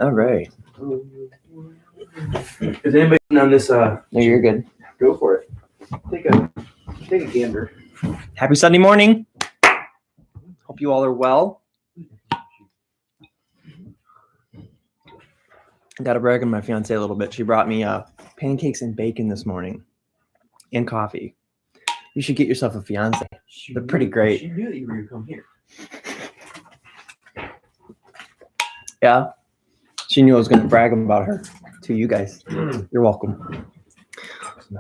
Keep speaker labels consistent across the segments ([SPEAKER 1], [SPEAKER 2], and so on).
[SPEAKER 1] All right.
[SPEAKER 2] Is anybody on this?
[SPEAKER 1] No, you're good.
[SPEAKER 2] Go for it. Take a gander.
[SPEAKER 1] Happy Sunday morning. Hope you all are well. I got to brag on my fiance a little bit. She brought me pancakes and bacon this morning and coffee. You should get yourself a fiance. They're pretty great.
[SPEAKER 2] She knew that you were going to come here.
[SPEAKER 1] Yeah. She knew I was going to brag about her to you guys. You're welcome.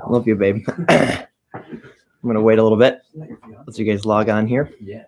[SPEAKER 1] Love you, babe. I'm going to wait a little bit. Let you guys log on here.
[SPEAKER 2] Yeah.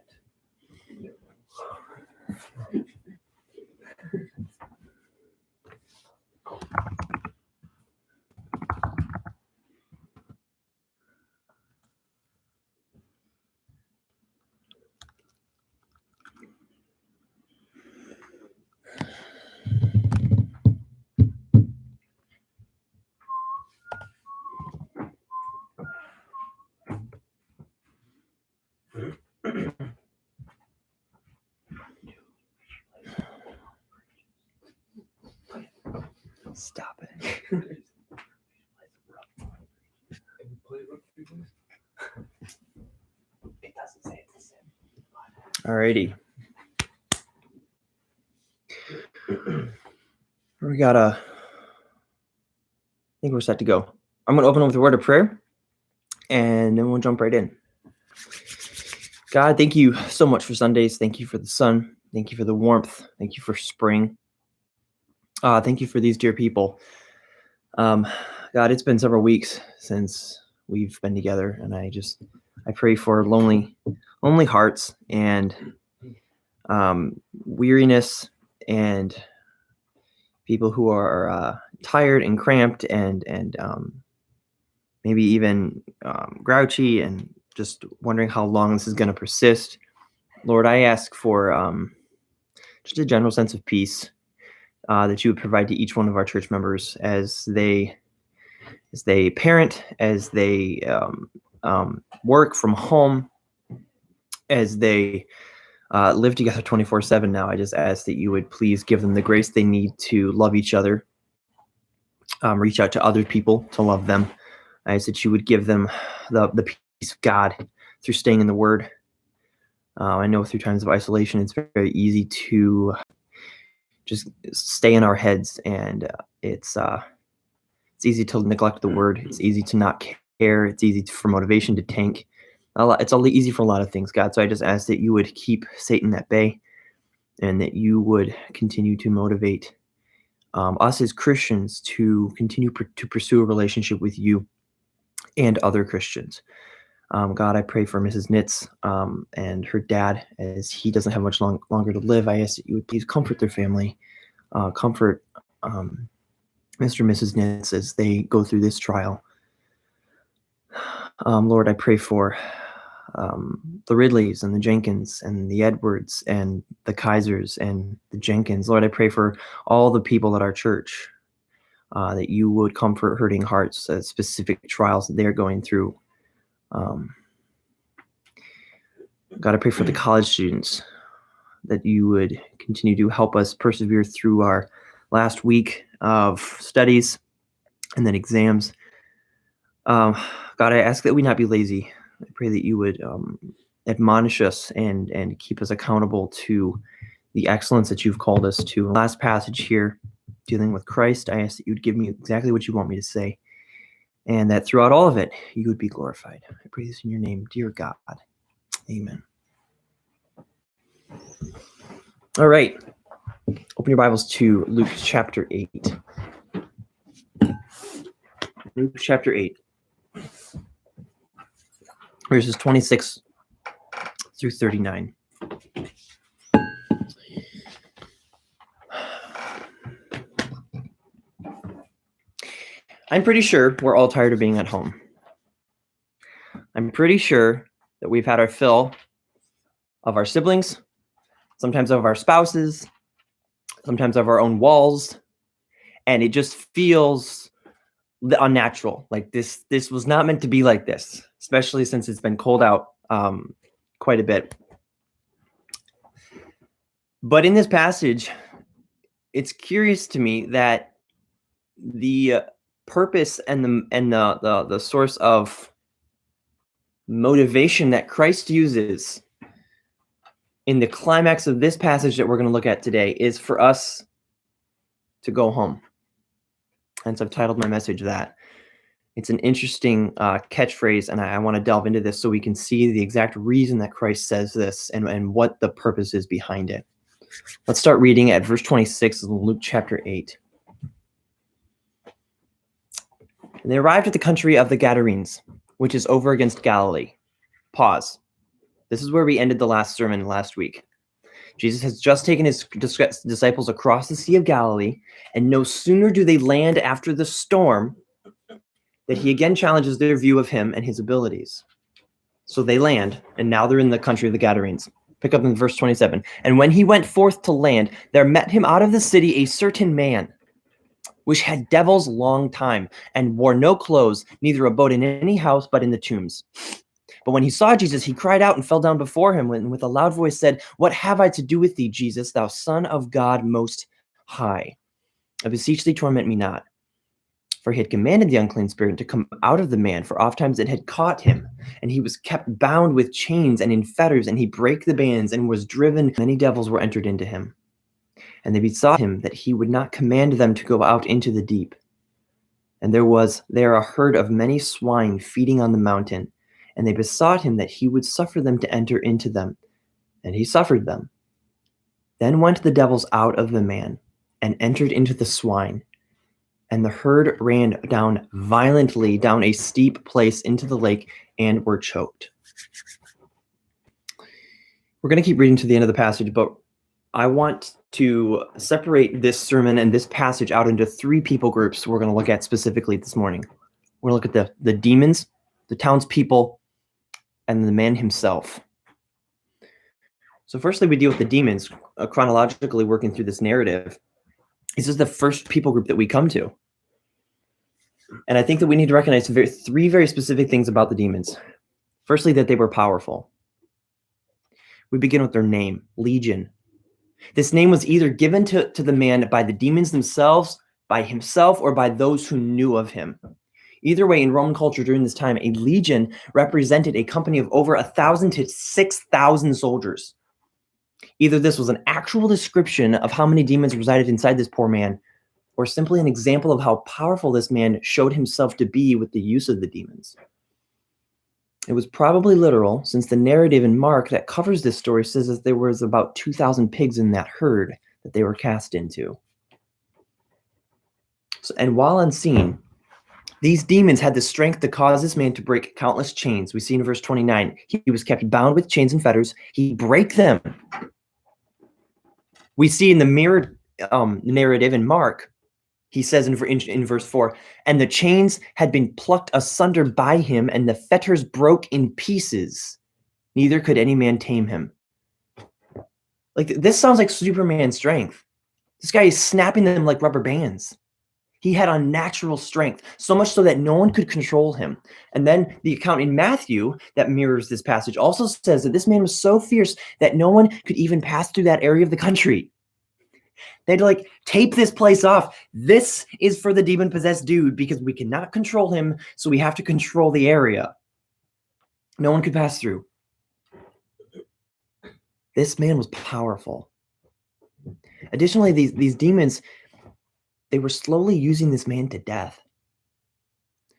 [SPEAKER 1] Stop it. Alrighty. We got I think we're set to go. I'm going to open up with a word of prayer, and then we'll jump right in. God, thank you so much for Sundays. Thank you for the sun. Thank you for the warmth. Thank you for spring. Thank you for these dear people. God, it's been several weeks since we've been together, and I pray for lonely hearts and weariness and people who are tired and cramped and maybe even grouchy and just wondering how long this is going to persist. Lord, I ask for just a general sense of peace that you would provide to each one of our church members as they parent, as they work from home, as they live together 24/7 now. I just ask that you would please give them the grace they need to love each other, reach out to other people to love them. I ask that you would give them the peace of God through staying in the Word. I know through times of isolation, it's very easy to just stay in our heads, and it's easy to neglect the Word. It's easy to not care. It's easy for motivation to tank. It's all easy for a lot of things, God. So I just ask that you would keep Satan at bay, and that you would continue to motivate us as Christians to continue to pursue a relationship with you and other Christians. God, I pray for Mrs. Nitz and her dad, as he doesn't have much longer to live. I ask that you would please comfort their family, comfort Mr. and Mrs. Nitz as they go through this trial. Lord, I pray for the Ridleys and the Jenkins and the Edwards and the Kaisers and the Jenkins. Lord, I pray for all the people at our church, that you would comfort hurting hearts, specific trials that they're going through. God, I pray for the college students, that you would continue to help us persevere through our last week of studies and then exams. God, I ask that we not be lazy. I pray that you would admonish us and keep us accountable to the excellence that you've called us to. Last passage here, dealing with Christ, I ask that you would give me exactly what you want me to say, and that throughout all of it, you would be glorified. I pray this in your name, dear God. Amen. All right. Open your Bibles to Luke chapter 8. Luke chapter 8. Verses 26 through 39. I'm pretty sure we're all tired of being at home. I'm pretty sure that we've had our fill of our siblings, sometimes of our spouses, sometimes of our own walls, and it just feels unnatural. Like this was not meant to be like this, especially since it's been cold out quite a bit. But in this passage, it's curious to me that the purpose and the source of motivation that Christ uses in the climax of this passage that we're going to look at today is for us to go home. And so I've titled my message that. It's an interesting catchphrase, and I want to delve into this so we can see the exact reason that Christ says this and what the purpose is behind it. Let's start reading at verse 26 of Luke chapter 8. And they arrived at the country of the Gadarenes, which is over against Galilee. Pause. This is where we ended the last sermon last week. Jesus has just taken his disciples across the Sea of Galilee, and no sooner do they land after the storm that he again challenges their view of him and his abilities. So they land, and now they're in the country of the Gadarenes. Pick up in verse 27. And when he went forth to land, there met him out of the city a certain man, which had devils long time, and wore no clothes, neither abode in any house, but in the tombs. But when he saw Jesus, he cried out and fell down before him, and with a loud voice said, What have I to do with thee, Jesus, thou Son of God Most High? I beseech thee, torment me not. For he had commanded the unclean spirit to come out of the man, for ofttimes it had caught him, and he was kept bound with chains and in fetters, and he brake the bands and was driven. Many devils were entered into him. And they besought him that he would not command them to go out into the deep. And there a herd of many swine feeding on the mountain, and they besought him that he would suffer them to enter into them. And he suffered them. Then went the devils out of the man, and entered into the swine. And the herd ran down violently down a steep place into the lake, and were choked. We're going to keep reading to the end of the passage, but I want to separate this sermon and this passage out into three people groups we're going to look at specifically this morning. We're going to look at the demons, the townspeople, and the man himself. So firstly, we deal with the demons, chronologically working through this narrative. This is the first people group that we come to. And I think that we need to recognize three very specific things about the demons. Firstly, that they were powerful. We begin with their name, Legion. This name was either given to the man by the demons themselves, by himself, or by those who knew of him. Either way, in Roman culture during this time, a legion represented a company of over 1,000 to 6,000 soldiers. Either this was an actual description of how many demons resided inside this poor man, or simply an example of how powerful this man showed himself to be with the use of the demons. It was probably literal, since the narrative in Mark that covers this story says that there was about 2,000 pigs in that herd that they were cast into. And while unseen, these demons had the strength to cause this man to break countless chains. We see in verse 29, he was kept bound with chains and fetters. He brake them. We see in the mirrored narrative in Mark, he says in verse 4, and the chains had been plucked asunder by him, and the fetters broke in pieces. Neither could any man tame him. Like, this sounds like Superman's strength. This guy is snapping them like rubber bands. He had unnatural strength, so much so that no one could control him. And then the account in Matthew that mirrors this passage also says that this man was so fierce that no one could even pass through that area of the country. They'd like tape this place off. This is for the demon-possessed dude because we cannot control him, so we have to control the area. No one could pass through. This man was powerful. Additionally, these demons, they were slowly using this man to death.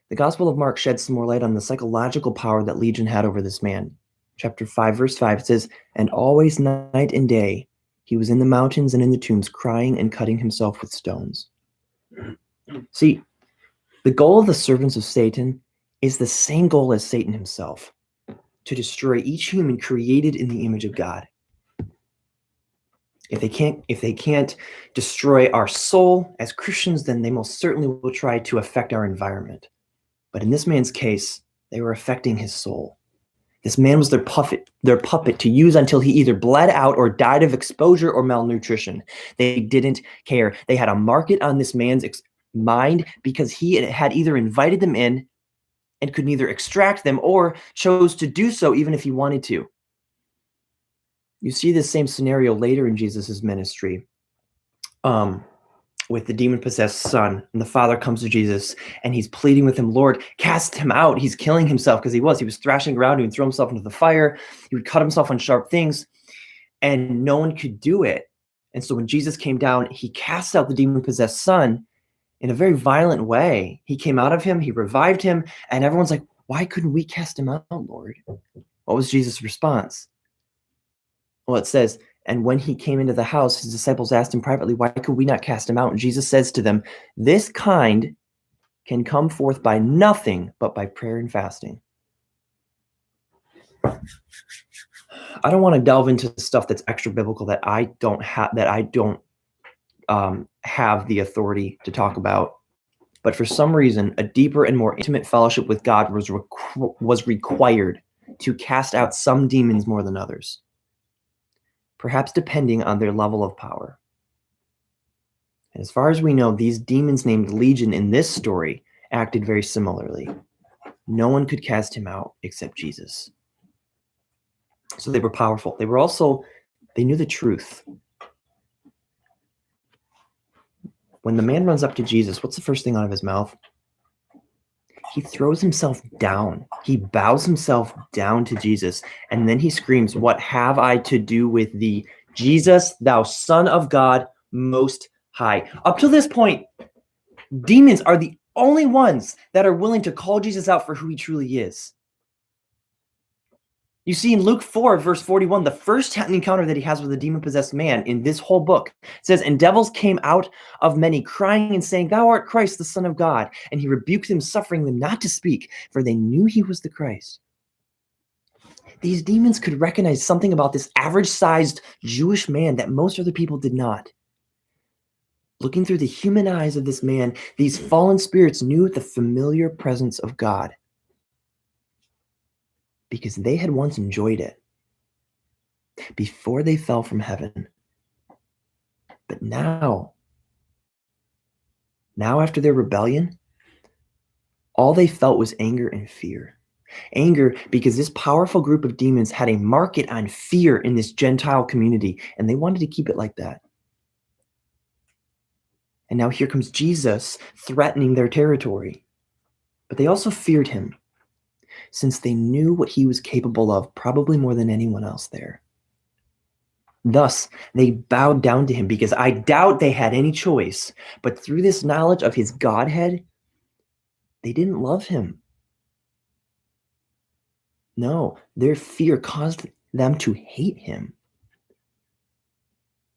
[SPEAKER 1] The Gospel of Mark sheds some more light on the psychological power that Legion had over this man. Chapter 5, verse 5, it says, and always night and day, he was in the mountains and in the tombs, crying and cutting himself with stones. See, the goal of the servants of Satan is the same goal as Satan himself, to destroy each human created in the image of God. If they can't destroy our soul as Christians, then they most certainly will try to affect our environment. But in this man's case, they were affecting his soul. This man was their puppet to use until he either bled out or died of exposure or malnutrition. They didn't care. They had a market on this man's mind because he had either invited them in and could neither extract them or chose to do so even if he wanted to. You see this same scenario later in Jesus's ministry, with the demon-possessed son, and the father comes to Jesus and he's pleading with him, Lord, cast him out. He's killing himself because he was thrashing around. He would throw himself into the fire. He would cut himself on sharp things, and no one could do it. And so when Jesus came down, he cast out the demon-possessed son in a very violent way. He came out of him, he revived him, and everyone's like, why couldn't we cast him out, Lord? What was Jesus' response? Well, it says, and when he came into the house, his disciples asked him privately, why could we not cast him out? And Jesus says to them, this kind can come forth by nothing but by prayer and fasting. I don't want to delve into stuff that's extra biblical that I don't have the authority to talk about. But for some reason, a deeper and more intimate fellowship with God was required to cast out some demons more than others, perhaps depending on their level of power. And as far as we know, these demons named Legion in this story acted very similarly. No one could cast him out except Jesus. So they were powerful. They knew the truth. When the man runs up to Jesus, what's the first thing out of his mouth? He throws himself down. He bows himself down to Jesus. And then he screams, what have I to do with thee, Jesus, thou Son of God, Most High? Up to this point, demons are the only ones that are willing to call Jesus out for who he truly is. You see in Luke 4, verse 41, the first encounter that he has with a demon-possessed man in this whole book says, and devils came out of many, crying and saying, thou art Christ, the Son of God. And he rebuked them, suffering them not to speak, for they knew he was the Christ. These demons could recognize something about this average-sized Jewish man that most other people did not. Looking through the human eyes of this man, these fallen spirits knew the familiar presence of God, because they had once enjoyed it before they fell from heaven. But now after their rebellion, all they felt was anger and fear. Anger because this powerful group of demons had a market on fear in this Gentile community, and they wanted to keep it like that. And now here comes Jesus threatening their territory. But they also feared him, since they knew what he was capable of, probably more than anyone else there. Thus, they bowed down to him, because I doubt they had any choice. But through this knowledge of his Godhead, they didn't love him. No, their fear caused them to hate him.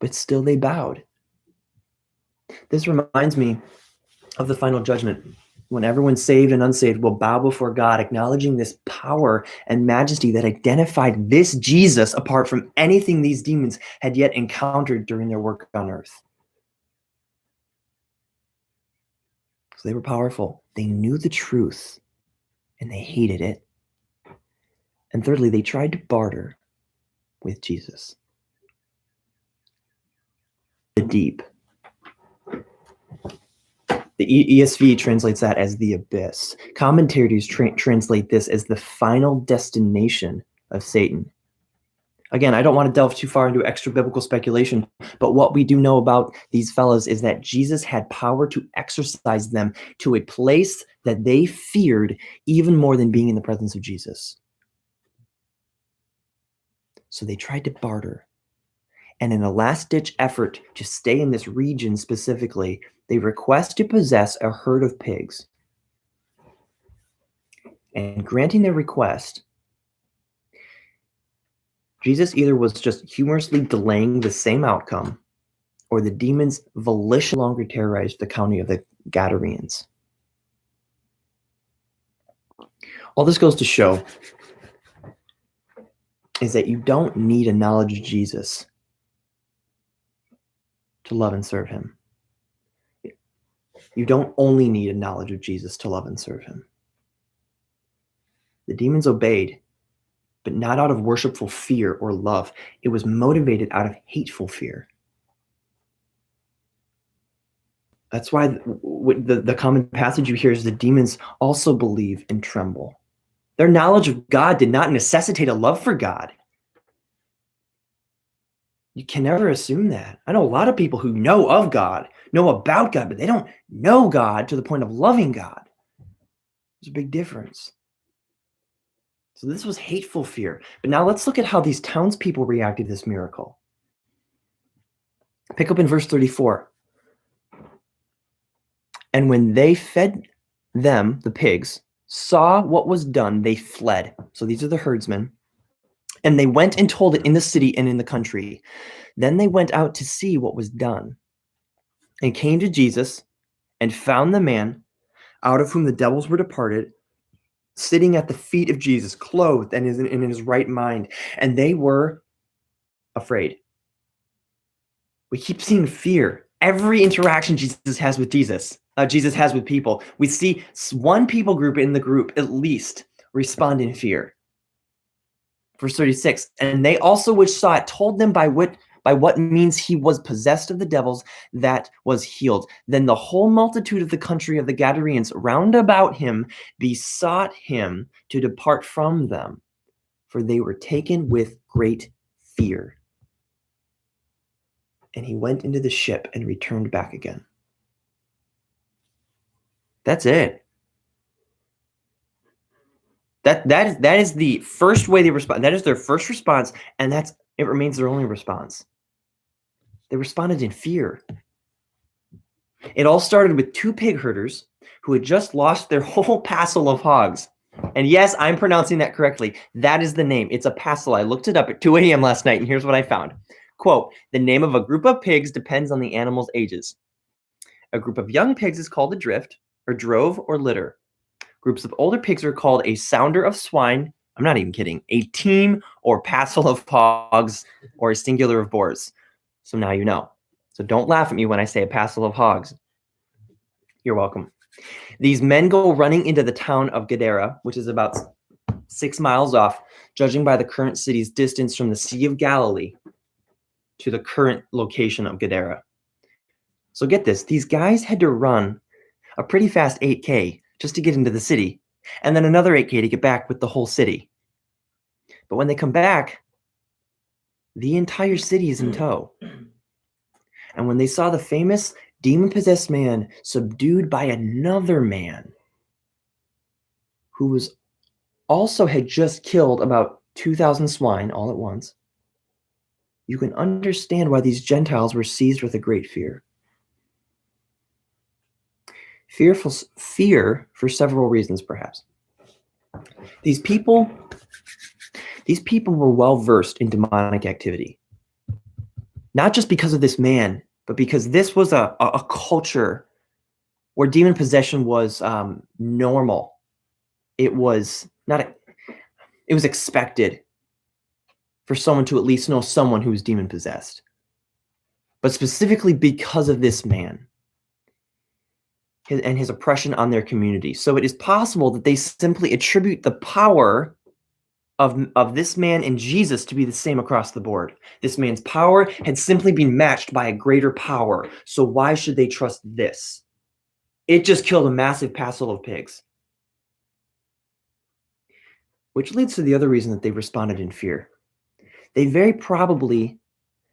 [SPEAKER 1] But still they bowed. This reminds me of the final judgment, when everyone saved and unsaved will bow before God, acknowledging this power and majesty that identified this Jesus apart from anything these demons had yet encountered during their work on earth. So they were powerful. They knew the truth, and they hated it. And thirdly, they tried to barter with Jesus. The deep. The ESV translates that as the abyss. Commentators translate this as the final destination of Satan. Again, I don't want to delve too far into extra biblical speculation, but what we do know about these fellows is that Jesus had power to exorcise them to a place that they feared even more than being in the presence of Jesus. So they tried to barter. And in a last-ditch effort to stay in this region specifically, they request to possess a herd of pigs. And granting their request, Jesus either was just humorously delaying the same outcome, or the demons volitionally no longer terrorized the county of the Gadarenes. All this goes to show is that you don't need a knowledge of Jesus to love and serve him. You don't only need a knowledge of Jesus to love and serve him. The demons obeyed, but not out of worshipful fear or love. It was motivated out of hateful fear. That's why the common passage you hear is the demons also believe and tremble. Their knowledge of God did not necessitate a love for God. You can never assume that. I know a lot of people who know of God, know about God, but they don't know God to the point of loving God. There's a big difference. So this was hateful fear. But now let's look at how these townspeople reacted to this miracle. Pick up in verse 34. And when they fed them, the pigs, saw what was done, they fled. So these are the herdsmen. And they went and told it in the city and in the country. Then they went out to see what was done, and came to Jesus and found the man out of whom the devils were departed, sitting at the feet of Jesus, clothed and in his right mind. And they were afraid. We keep seeing fear. Every interaction Jesus has with Jesus has with people. We see one people group in the group at least respond in fear. Verse 36, and they also which saw it told them by what means he was possessed of the devils that was healed. Then the whole multitude of the country of the Gadarenes round about him besought him to depart from them, for they were taken with great fear. And he went into the ship and returned back again. That's it. That is the first way they respond. That is their first response, and it remains their only response. They responded in fear. It all started with two pig herders who had just lost their whole passel of hogs. And yes, I'm pronouncing that correctly. That is the name. It's a passel. I looked it up at 2 a.m. last night, and here's what I found. Quote, the name of a group of pigs depends on the animal's ages. A group of young pigs is called a drift, or drove, or litter. Groups of older pigs are called a sounder of swine. I'm not even kidding. A team or passel of hogs, or a singular of boars. So now you know. So don't laugh at me when I say a passel of hogs. You're welcome. These men go running into the town of Gadara, which is about 6 miles off, judging by the current city's distance from the Sea of Galilee to the current location of Gadara. So get this, these guys had to run a pretty fast 8K just to get into the city, and then another 8K to get back with the whole city. But when they come back, the entire city is in tow. And when they saw the famous demon-possessed man subdued by another man who was also had just killed about 2,000 swine all at once, you can understand why these Gentiles were seized with a great fear. Fear for several reasons, perhaps. These people were well versed in demonic activity. Not just because of this man, but because this was a culture where demon possession was normal. It was expected for someone to at least know someone who was demon possessed. But specifically because of this man and his oppression on their community. So it is possible that they simply attribute the power of this man and Jesus to be the same across the board. This man's power had simply been matched by a greater power. So why should they trust this? It just killed a massive passel of pigs. Which leads to the other reason that they responded in fear. They very probably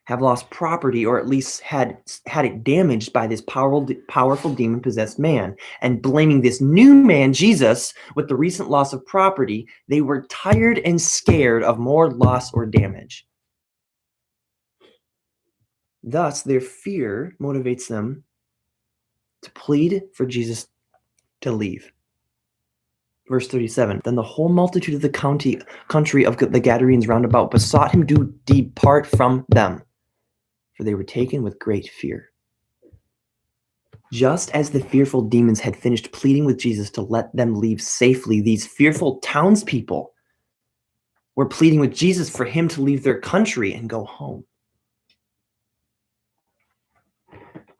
[SPEAKER 1] have lost property, or at least had it damaged by this powerful demon-possessed man. And blaming this new man, Jesus, with the recent loss of property, they were tired and scared of more loss or damage. Thus, their fear motivates them to plead for Jesus to leave. Verse 37, then the whole multitude of the country of the Gadarenes round about besought him to depart from them, for they were taken with great fear. Just as the fearful demons had finished pleading with Jesus to let them leave safely, these fearful townspeople were pleading with Jesus for him to leave their country and go home.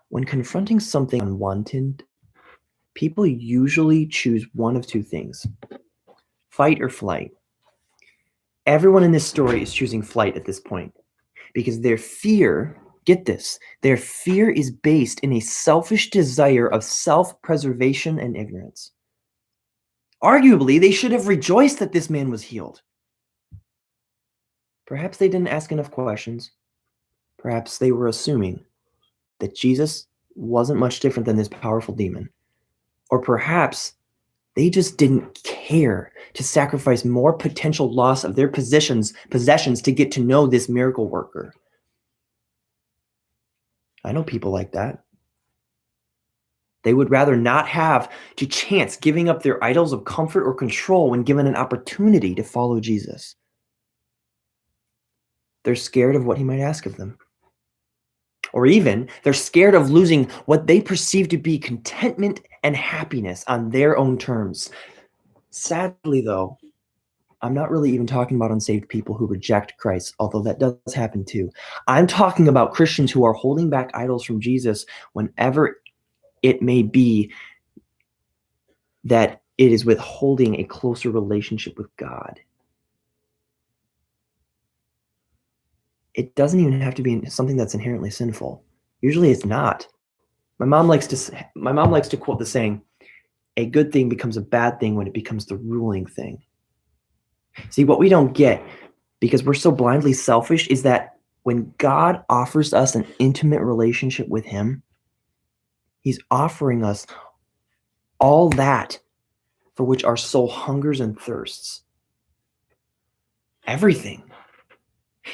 [SPEAKER 1] When confronting something unwanted, people usually choose one of two things: fight or flight. Everyone in this story is choosing flight at this point because their fear, get this, their fear is based in a selfish desire of self-preservation and ignorance. Arguably, they should have rejoiced that this man was healed. Perhaps they didn't ask enough questions. Perhaps they were assuming that Jesus wasn't much different than this powerful demon. Or perhaps they just didn't care to sacrifice more potential loss of their possessions to get to know this miracle worker. I know people like that. They would rather not have to chance giving up their idols of comfort or control when given an opportunity to follow Jesus. They're scared of what he might ask of them. Or even they're scared of losing what they perceive to be contentment and happiness on their own terms. Sadly, though, I'm not really even talking about unsaved people who reject Christ, although that does happen too. I'm talking about Christians who are holding back idols from Jesus whenever it may be that it is withholding a closer relationship with God. It doesn't even have to be something that's inherently sinful. Usually it's not. My mom likes to quote the saying, a good thing becomes a bad thing when it becomes the ruling thing. See, what we don't get, because we're so blindly selfish, is that when God offers us an intimate relationship with him, he's offering us all that for which our soul hungers and thirsts. Everything.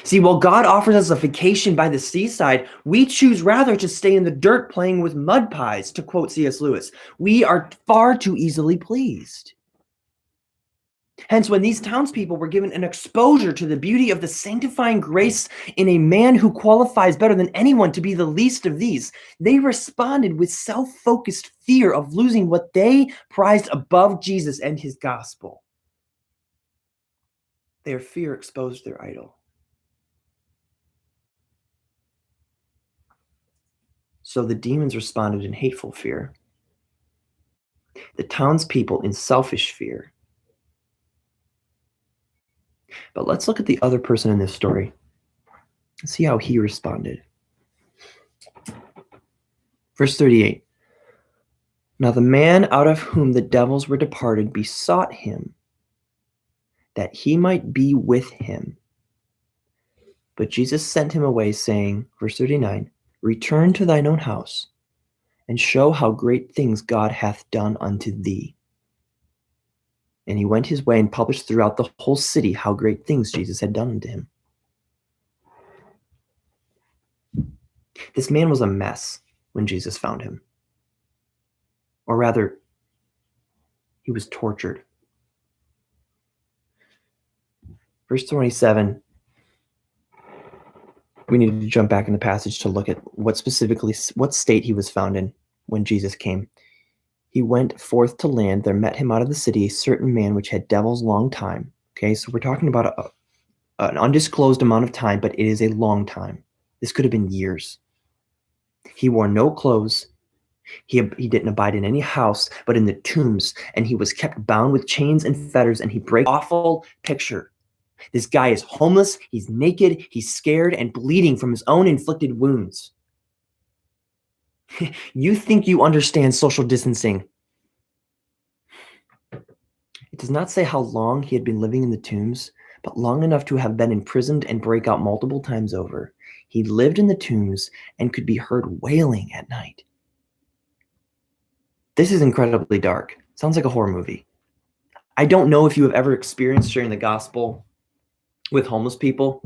[SPEAKER 1] See, while God offers us a vacation by the seaside, we choose rather to stay in the dirt playing with mud pies, to quote C.S. Lewis. We are far too easily pleased. Hence, when these townspeople were given an exposure to the beauty of the sanctifying grace in a man who qualifies better than anyone to be the least of these, they responded with self-focused fear of losing what they prized above Jesus and his gospel. Their fear exposed their idol. So the demons responded in hateful fear. The townspeople in selfish fear. But let's look at the other person in this story and see how he responded. Verse 38. Now the man out of whom the devils were departed besought him that he might be with him. But Jesus sent him away, saying, verse 39, return to thine own house, and show how great things God hath done unto thee. And he went his way and published throughout the whole city how great things Jesus had done unto him. This man was a mess when Jesus found him. Or rather, he was tortured. Verse 27, we need to jump back in the passage to look at what state he was found in when Jesus came. He went forth to land. There met him out of the city a certain man which had devils long time. Okay, so we're talking about an undisclosed amount of time, but it is a long time. This could have been years. He wore no clothes. He didn't abide in any house, but in the tombs, and he was kept bound with chains and fetters, and he breaks awful picture. This guy is homeless, he's naked, he's scared and bleeding from his own inflicted wounds. You think you understand social distancing. It does not say how long he had been living in the tombs, but long enough to have been imprisoned and break out multiple times over. He lived in the tombs and could be heard wailing at night. This is incredibly dark. Sounds like a horror movie. I don't know if you have ever experienced sharing the gospel with homeless people,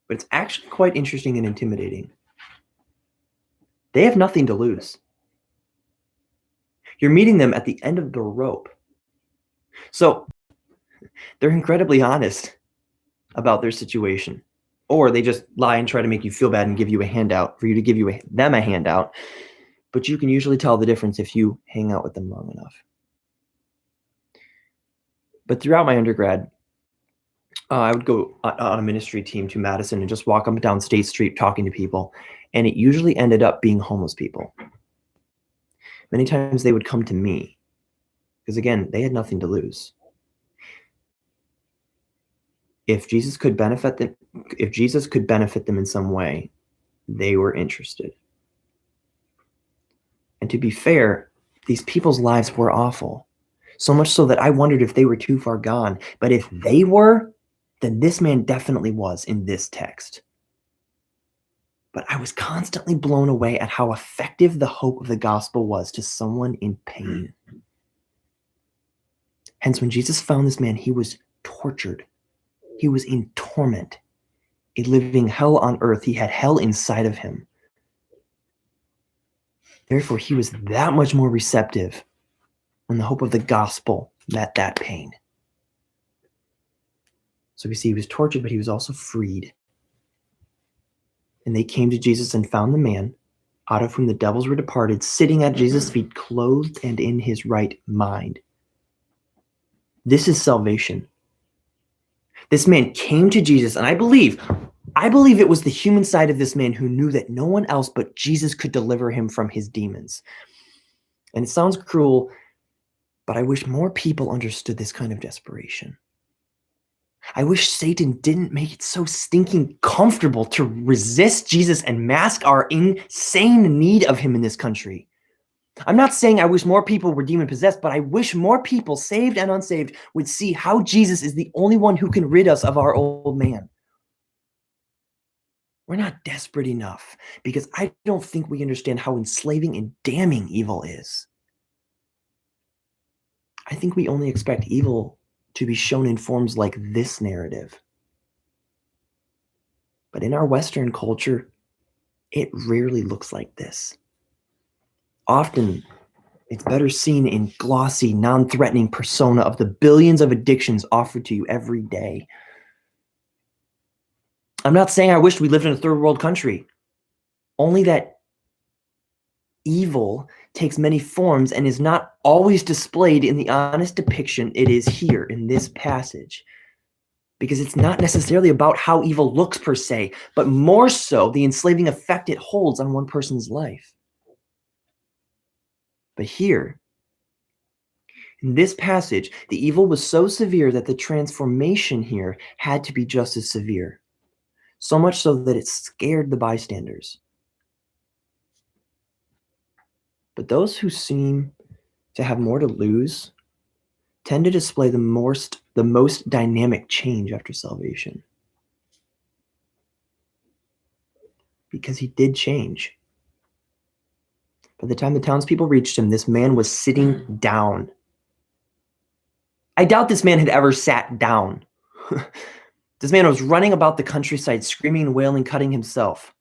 [SPEAKER 1] but it's actually quite interesting and intimidating. They have nothing to lose. You're meeting them at the end of the rope. So they're incredibly honest about their situation. Or they just lie and try to make you feel bad and give you a handout for you to give them a handout. But you can usually tell the difference if you hang out with them long enough. But throughout my undergrad, I would go on a ministry team to Madison and just walk up and down State Street talking to people. And it usually ended up being homeless people. Many times they would come to me because, again, they had nothing to lose. If Jesus could benefit them in some way, they were interested. And to be fair, these people's lives were awful. So much so that I wondered if they were too far gone. But if they were, then this man definitely was in this text. But I was constantly blown away at how effective the hope of the gospel was to someone in pain. Hence, when Jesus found this man, he was tortured. He was in torment, a living hell on earth. He had hell inside of him. Therefore, he was that much more receptive when the hope of the gospel met that pain. So we see he was tortured, but he was also freed. And they came to Jesus and found the man, out of whom the devils were departed, sitting at Jesus' feet, clothed and in his right mind. This is salvation. This man came to Jesus, and I believe it was the human side of this man who knew that no one else but Jesus could deliver him from his demons. And it sounds cruel, but I wish more people understood this kind of desperation. I wish Satan didn't make it so stinking comfortable to resist Jesus and mask our insane need of him in this country. I'm not saying I wish more people were demon-possessed, but I wish more people, saved and unsaved, would see how Jesus is the only one who can rid us of our old man. We're not desperate enough, because I don't think we understand how enslaving and damning evil is. I think we only expect evil to be shown in forms like this narrative. But in our Western culture, it rarely looks like this. Often, it's better seen in glossy, non-threatening persona of the billions of addictions offered to you every day. I'm not saying I wish we lived in a third world country, only that evil takes many forms and is not always displayed in the honest depiction it is here in this passage. Because it's not necessarily about how evil looks per se, but more so the enslaving effect it holds on one person's life. But here, in this passage, the evil was so severe that the transformation here had to be just as severe. So much so that it scared the bystanders. But those who seem to have more to lose tend to display the most dynamic change after salvation. Because he did change. By the time the townspeople reached him, this man was sitting down. I doubt this man had ever sat down. This man was running about the countryside, screaming and wailing, cutting himself.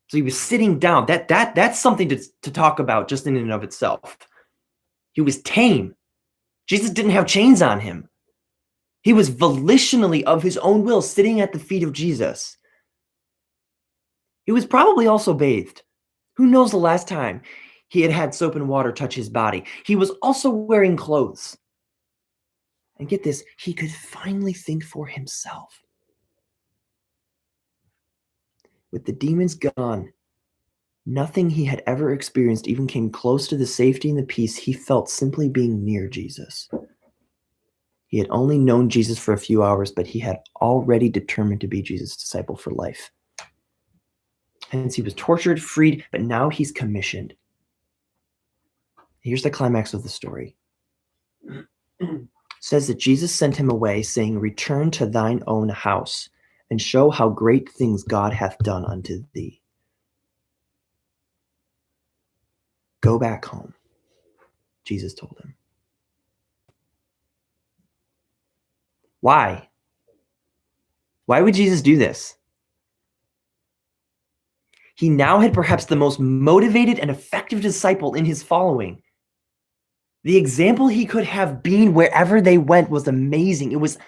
[SPEAKER 1] So he was sitting down. That's something to talk about just in and of itself. He was tame. Jesus didn't have chains on him. He was volitionally of his own will sitting at the feet of Jesus. He was probably also bathed. Who knows the last time he had had soap and water touch his body? He was also wearing clothes. And get this, he could finally think for himself. With the demons gone, nothing he had ever experienced even came close to the safety and the peace he felt simply being near Jesus. He had only known Jesus for a few hours, but he had already determined to be Jesus' disciple for life. Hence, he was tortured, freed, but now he's commissioned. Here's the climax of the story. It says that Jesus sent him away, saying, "Return to thine own house, and show how great things God hath done unto thee." Go back home, Jesus told him. Why? Why would Jesus do this? He now had perhaps the most motivated and effective disciple in his following. The example he could have been wherever they went was amazing. It was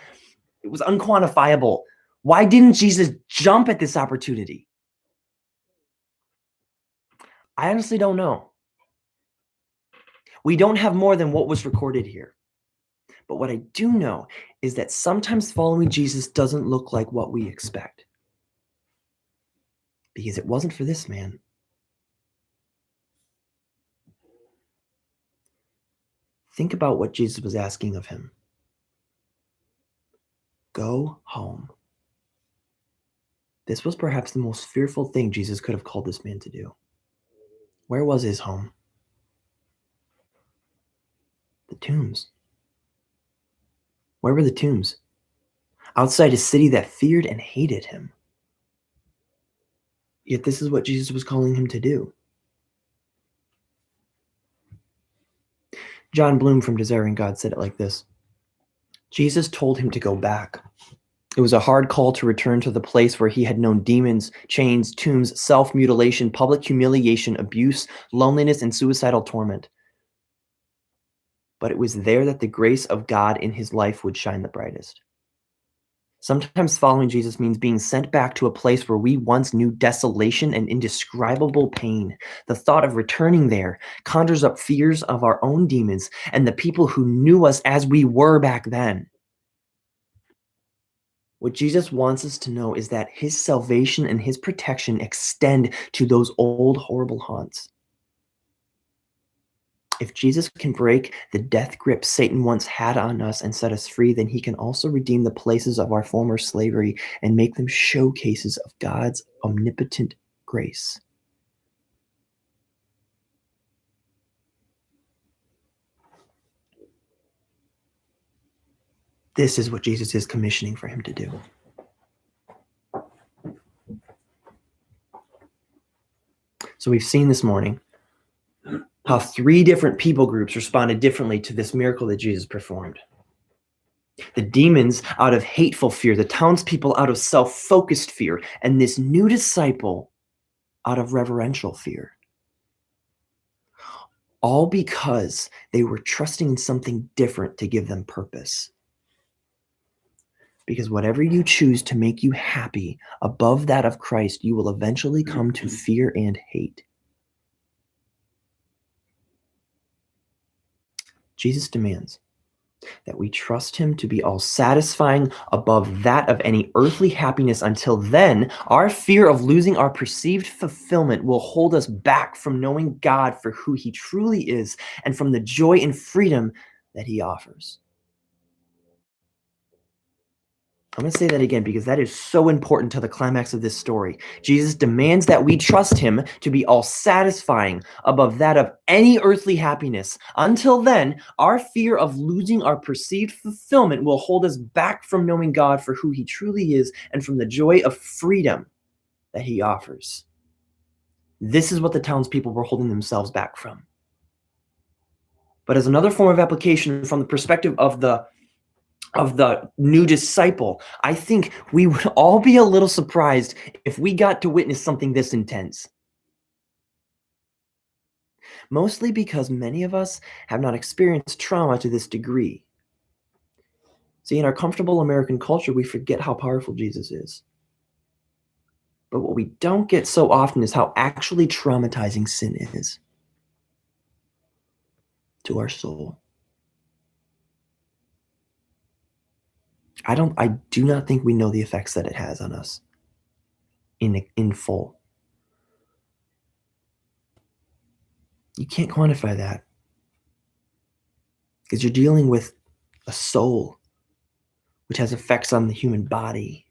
[SPEAKER 1] unquantifiable. Why didn't Jesus jump at this opportunity? I honestly don't know. We don't have more than what was recorded here. But what I do know is that sometimes following Jesus doesn't look like what we expect. Because it wasn't for this man. Think about what Jesus was asking of him. Go home. This was perhaps the most fearful thing Jesus could have called this man to do. Where was his home? The tombs. Where were the tombs? Outside a city that feared and hated him. Yet this is what Jesus was calling him to do. John Bloom from Desiring God said it like this: Jesus told him to go back. It was a hard call to return to the place where he had known demons, chains, tombs, self-mutilation, public humiliation, abuse, loneliness, and suicidal torment. But it was there that the grace of God in his life would shine the brightest. Sometimes following Jesus means being sent back to a place where we once knew desolation and indescribable pain. The thought of returning there conjures up fears of our own demons and the people who knew us as we were back then. What Jesus wants us to know is that his salvation and his protection extend to those old, horrible haunts. If Jesus can break the death grip Satan once had on us and set us free, then he can also redeem the places of our former slavery and make them showcases of God's omnipotent grace. This is what Jesus is commissioning for him to do. So we've seen this morning how 3 different people groups responded differently to this miracle that Jesus performed. The demons out of hateful fear, the townspeople out of self-focused fear, and this new disciple out of reverential fear. All because they were trusting in something different to give them purpose. Because whatever you choose to make you happy above that of Christ, you will eventually come to fear and hate. Jesus demands that we trust him to be all satisfying above that of any earthly happiness. Until then, our fear of losing our perceived fulfillment will hold us back from knowing God for who he truly is and from the joy and freedom that he offers. I'm going to say that again because that is so important to the climax of this story. Jesus demands that we trust him to be all satisfying above that of any earthly happiness. Until then, our fear of losing our perceived fulfillment will hold us back from knowing God for who he truly is and from the joy of freedom that he offers. This is what the townspeople were holding themselves back from. But as another form of application from the perspective of the new disciple, I think we would all be a little surprised if we got to witness something this intense. Mostly because many of us have not experienced trauma to this degree. See, in our comfortable American culture, we forget how powerful Jesus is. But what we don't get so often is how actually traumatizing sin is to our soul. I do not think we know the effects that it has on us in full. You can't quantify that because you're dealing with a soul which has effects on the human body,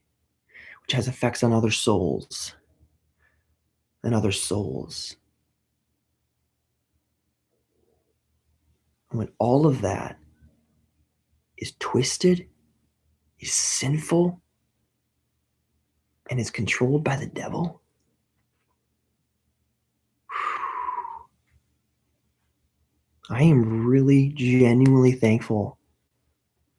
[SPEAKER 1] which has effects on other souls and other souls. And when all of that is twisted, is sinful, and is controlled by the devil, I am really genuinely thankful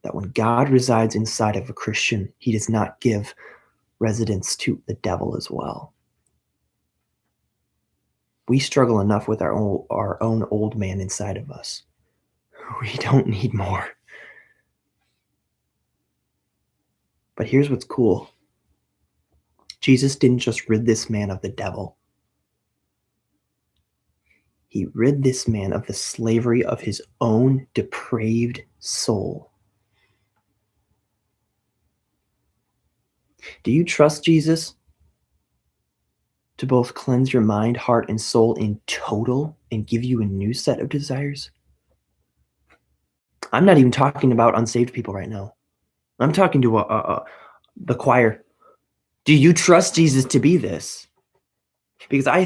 [SPEAKER 1] that when God resides inside of a Christian, he does not give residence to the devil as well. We struggle enough with our own old man inside of us. We don't need more. But here's what's cool. Jesus didn't just rid this man of the devil. He rid this man of the slavery of his own depraved soul. Do you trust Jesus to both cleanse your mind, heart, and soul in total and give you a new set of desires? I'm not even talking about unsaved people right now. I'm talking to the choir. Do you trust Jesus to be this? Because I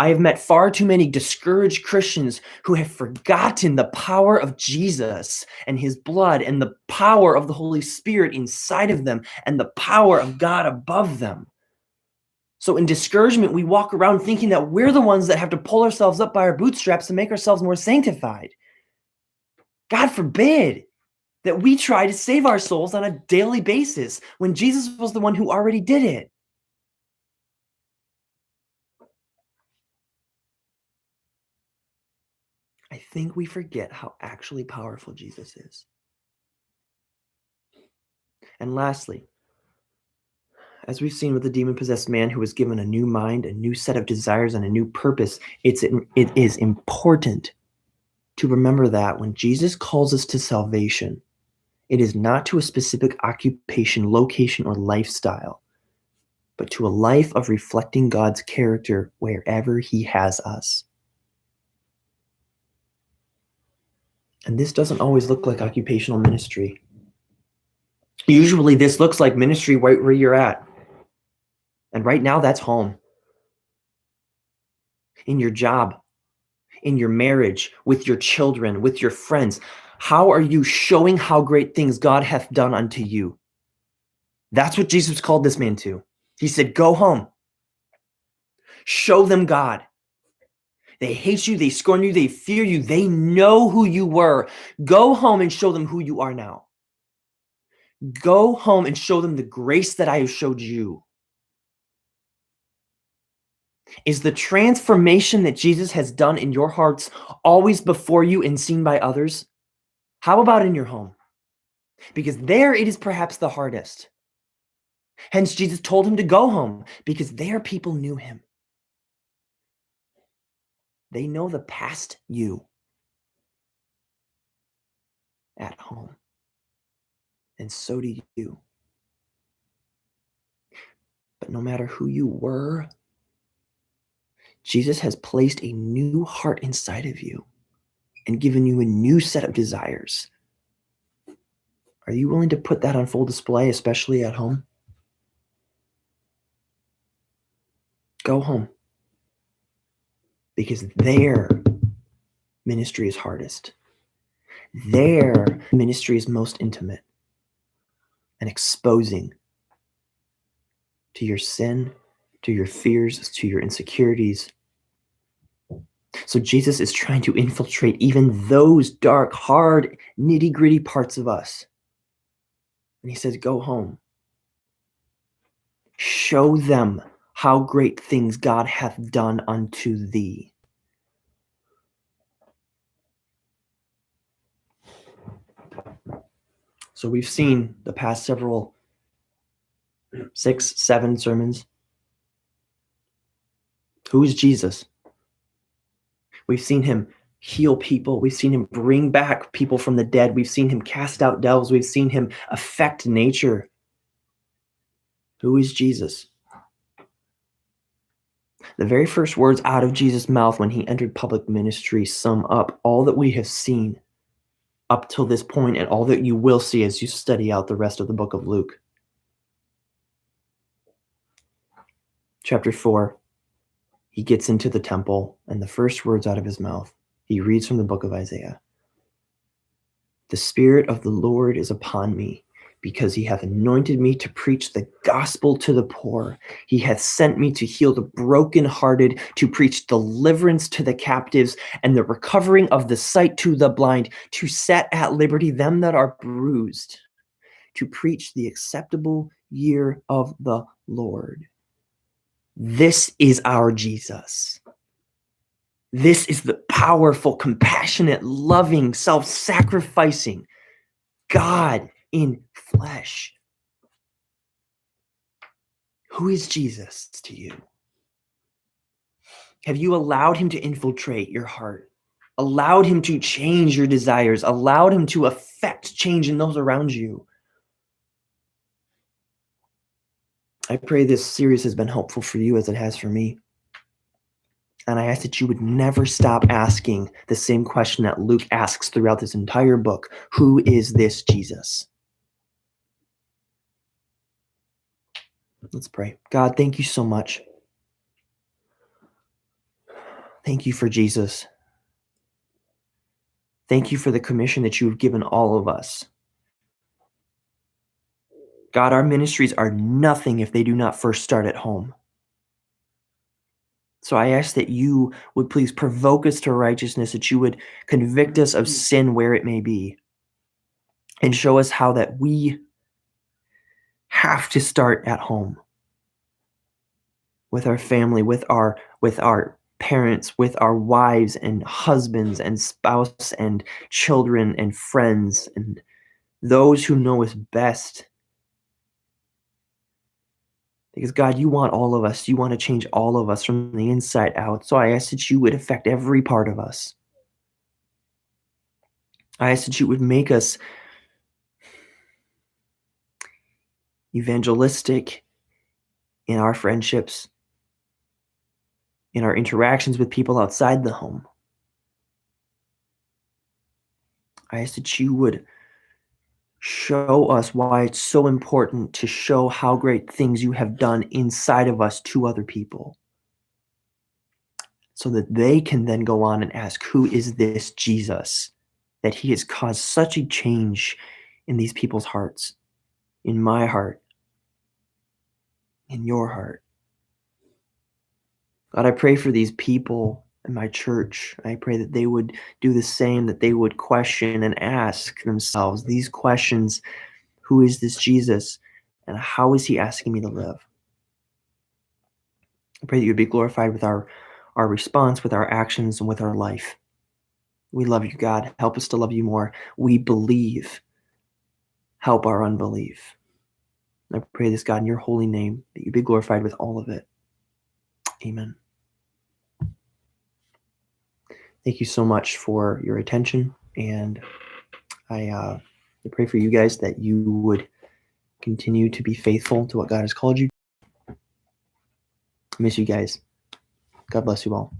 [SPEAKER 1] have met far too many discouraged Christians who have forgotten the power of Jesus and his blood and the power of the Holy Spirit inside of them and the power of God above them. So in discouragement, we walk around thinking that we're the ones that have to pull ourselves up by our bootstraps to make ourselves more sanctified. God forbid that we try to save our souls on a daily basis when Jesus was the one who already did it. I think we forget how actually powerful Jesus is. And lastly, as we've seen with the demon-possessed man who was given a new mind, a new set of desires, and a new purpose, it is important to remember that when Jesus calls us to salvation, it is not to a specific occupation, location, or lifestyle, but to a life of reflecting God's character wherever he has us. And this doesn't always look like occupational ministry. Usually this looks like ministry right where you're at. And right now that's home. In your job, in your marriage, with your children, with your friends. How are you showing how great things God hath done unto you? That's what Jesus called this man to. He said, go home. Show them God. They hate you, they scorn you, they fear you, they know who you were. Go home and show them who you are now. Go home and show them the grace that I have showed you. Is the transformation that Jesus has done in your hearts always before you and seen by others? How about in your home? Because there it is perhaps the hardest. Hence, Jesus told him to go home because there people knew him. They know the past you at home. And so do you. But no matter who you were, Jesus has placed a new heart inside of you and given you a new set of desires. Are you willing to put that on full display, especially at home? Go home. Because their ministry is hardest. Their ministry is most intimate and exposing to your sin, to your fears, to your insecurities. So Jesus is trying to infiltrate even those dark, hard, nitty-gritty parts of us. And he says, go home. Show them how great things God hath done unto thee. So we've seen the past 6, 7 sermons. Who is Jesus? We've seen him heal people. We've seen him bring back people from the dead. We've seen him cast out devils. We've seen him affect nature. Who is Jesus? The very first words out of Jesus' mouth when he entered public ministry sum up all that we have seen up till this point and all that you will see as you study out the rest of the book of Luke. Chapter 4, he gets into the temple, and the first words out of his mouth, he reads from the book of Isaiah. The Spirit of the Lord is upon me, because he hath anointed me to preach the gospel to the poor. He hath sent me to heal the brokenhearted, to preach deliverance to the captives, and the recovering of the sight to the blind, to set at liberty them that are bruised, to preach the acceptable year of the Lord. This is our Jesus. This is the powerful, compassionate, loving, self-sacrificing God in flesh. Who is Jesus to you? Have you allowed him to infiltrate your heart? Allowed him to change your desires? Allowed him to affect change in those around you? I pray this series has been helpful for you as it has for me. And I ask that you would never stop asking the same question that Luke asks throughout this entire book. Who is this Jesus? Let's pray. God, thank you so much. Thank you for Jesus. Thank you for the commission that you have given all of us. God, our ministries are nothing if they do not first start at home. So I ask that you would please provoke us to righteousness, that you would convict us of sin where it may be, and show us how that we have to start at home with our family, with our parents, with our wives and husbands and spouse and children and friends and those who know us best. Because God, you want all of us. You want to change all of us from the inside out. So I ask that you would affect every part of us. I ask that you would make us evangelistic in our friendships, in our interactions with people outside the home. I ask that you would show us why it's so important to show how great things you have done inside of us to other people, so that they can then go on and ask, who is this Jesus that he has caused such a change in these people's hearts, in my heart, in your heart? God, I pray for these people in my church. I pray that they would do the same, that they would question and ask themselves these questions. Who is this Jesus? And how is he asking me to live? I pray that you would be glorified with our response, with our actions, and with our life. We love you, God. Help us to love you more. We believe. Help our unbelief. I pray this, God, in your holy name, that you be glorified with all of it. Amen. Thank you so much for your attention. And I pray for you guys that you would continue to be faithful to what God has called you. I miss you guys. God bless you all.